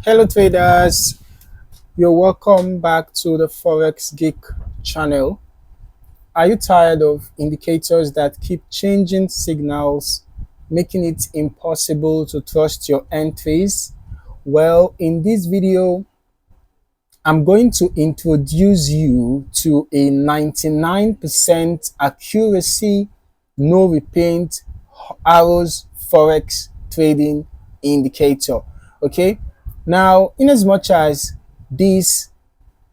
Hello traders, you're welcome back to the Forex Geek channel. Are you tired of indicators that keep changing signals, making it impossible to trust your entries? Well, in this video, I'm going to introduce you to a 99% accuracy, no repaint arrows Forex trading indicator. Okay, now in as much as this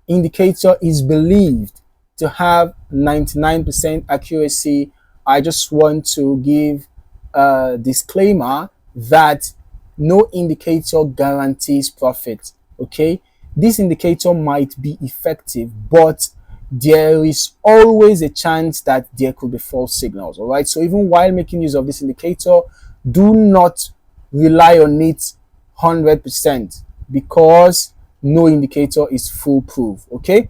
indicator is believed to have 99% accuracy, I just want to give a disclaimer that no indicator guarantees profit. Okay, this indicator might be effective, but there is always a chance that there could be false signals. All right, so even while making use of this indicator, do not rely on it 100% because no indicator is foolproof. Okay,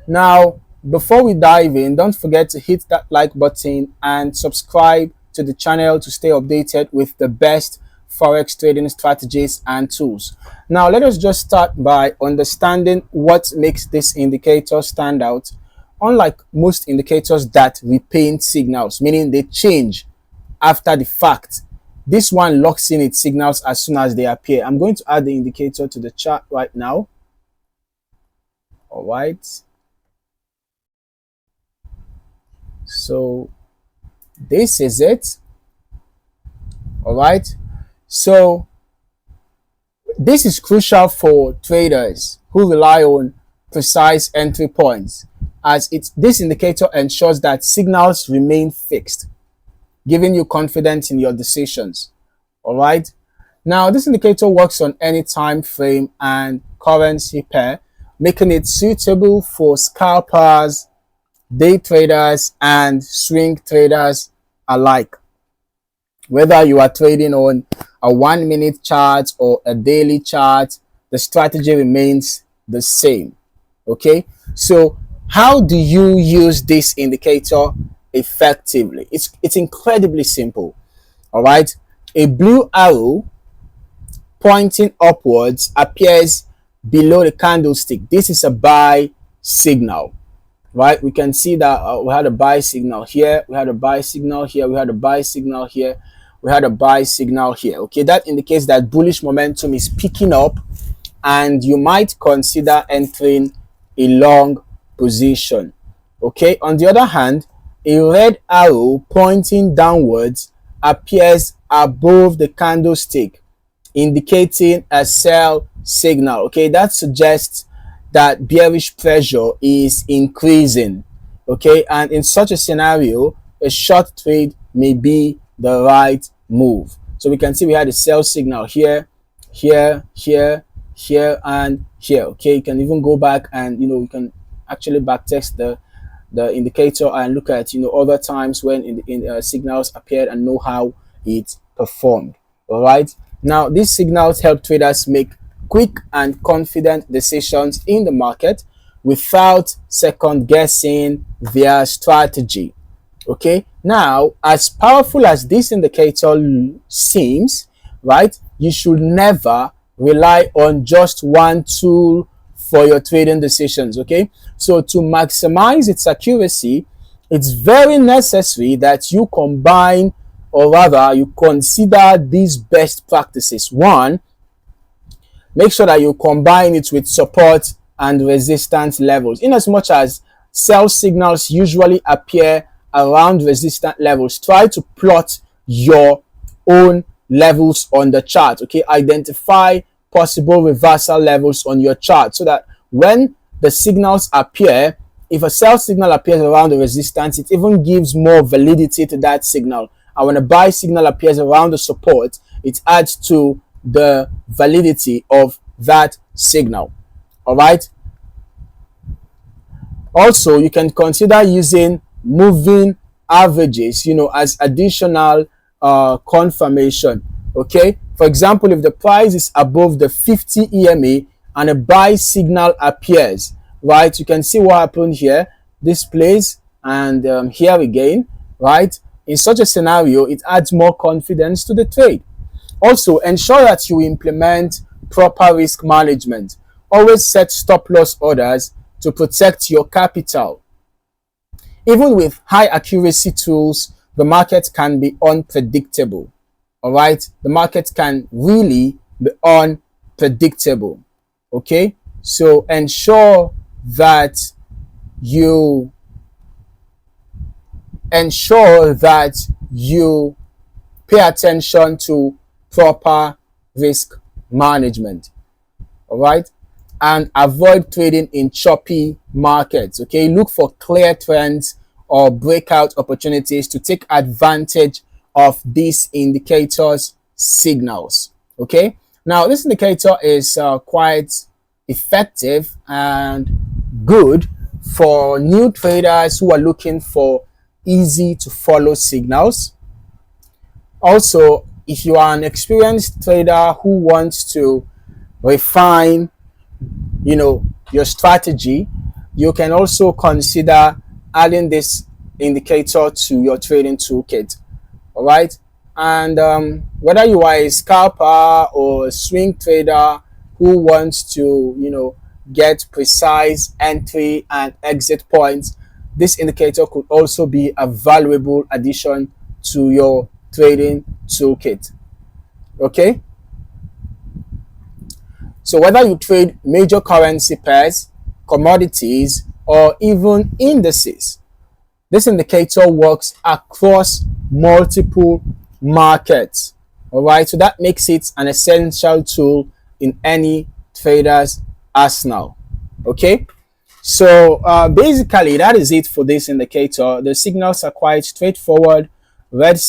now before we dive in, don't forget to hit that like button and subscribe to the channel to stay updated with the best Forex trading strategies and tools. Now let us just start by understanding what makes this indicator stand out. Unlike most indicators that repaint signals, meaning they change after the fact, this one locks in its signals as soon as they appear. I'm going to add the indicator to the chart right now. All right, so this is it. All right, so this is crucial for traders who rely on precise entry points, as this indicator ensures that signals remain fixed, giving you confidence in your decisions. All right, now this indicator works on any time frame and currency pair, making it suitable for scalpers, day traders, and swing traders alike. Whether you are trading on a 1 minute chart or a daily chart, the strategy remains the same. Okay, so how do you use this indicator effectively? It's incredibly simple. All right, a blue arrow pointing upwards appears below the candlestick. This is a buy signal, right? We can see that we had a buy signal here, we had a buy signal here, we had a buy signal here, we had a buy signal here. Okay, that indicates that bullish momentum is picking up and you might consider entering a long position. Okay, on the other hand, a red arrow pointing downwards appears above the candlestick, indicating a sell signal. Okay, that suggests that bearish pressure is increasing. Okay, and in such a scenario, a short trade may be the right move. So we can see we had a sell signal here, here, here, here, and here. Okay, you can even go back and you can actually backtest the indicator and look at other times when signals appeared and know how it performed. All right, now these signals help traders make quick and confident decisions in the market without second guessing their strategy. Okay, now as powerful as this indicator seems, right, you should never rely on just one tool for your trading decisions. Okay, so to maximize its accuracy, it's very necessary that you combine, or rather you consider these best practices. One, make sure that you combine it with support and resistance levels. In as much as sell signals usually appear around resistance levels, try to plot your own levels on the chart. Okay, identify possible reversal levels on your chart so that when the signals appear, if a sell signal appears around the resistance, it even gives more validity to that signal. And when a buy signal appears around the support, it adds to the validity of that signal. All right, also you can consider using moving averages as additional confirmation. Okay, for example, if the price is above the 50 EMA and a buy signal appears, right, you can see what happened here, this place, and here again, right? In such a scenario, it adds more confidence to the trade. Also, ensure that you implement proper risk management. Always set stop loss orders to protect your capital. Even with high accuracy tools, the market can be unpredictable. All right, the market can really be unpredictable. Okay, so you ensure that you pay attention to proper risk management. All right, and avoid trading in choppy markets. Okay, look for clear trends or breakout opportunities to take advantage of these indicators signals. Okay, now this indicator is quite effective and good for new traders who are looking for easy to follow signals. Also, if you are an experienced trader who wants to refine your strategy, you can also consider adding this indicator to your trading toolkit. All right, and whether you are a scalper or a swing trader who wants to get precise entry and exit points, this indicator could also be a valuable addition to your trading toolkit. Okay, so whether you trade major currency pairs, commodities, or even indices, this indicator works across multiple markets. All right, so that makes it an essential tool in any trader's arsenal. Okay, so basically that is it for this indicator. The signals are quite straightforward. Red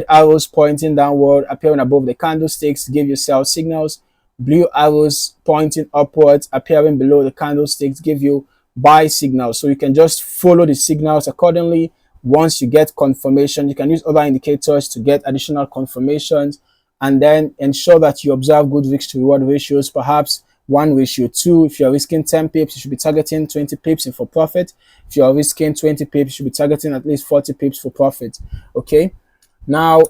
arrows pointing downward appearing above the candlesticks give you sell signals. Blue arrows pointing upwards appearing below the candlesticks give you buy signals. So you can just follow the signals accordingly. Once you get confirmation, you can use other indicators to get additional confirmations, and then ensure that you observe good risk to reward ratios, perhaps 1:2. If you're risking 10 pips, you should be targeting 20 pips for profit. If you're risking 20 pips, you should be targeting at least 40 pips for profit. Okay, now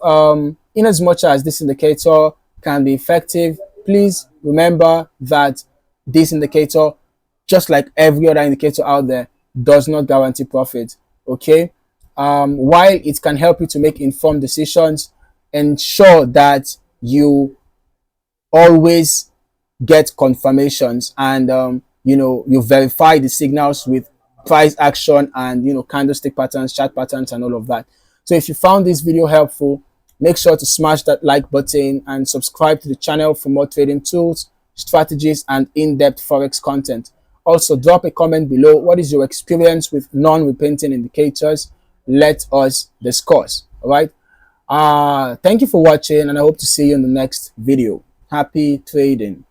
in as much as this indicator can be effective, please remember that this indicator, just like every other indicator out there, does not guarantee profit. Okay, while it can help you to make informed decisions, ensure that you always get confirmations, and you verify the signals with price action and candlestick patterns, chart patterns, and all of that. So if you found this video helpful, make sure to smash that like button and subscribe to the channel for more trading tools, strategies, and in-depth forex content. Also, drop a comment below. What is your experience with non-repainting indicators? Let us discuss. All right, thank you for watching, and I hope to see you in the next video. Happy trading.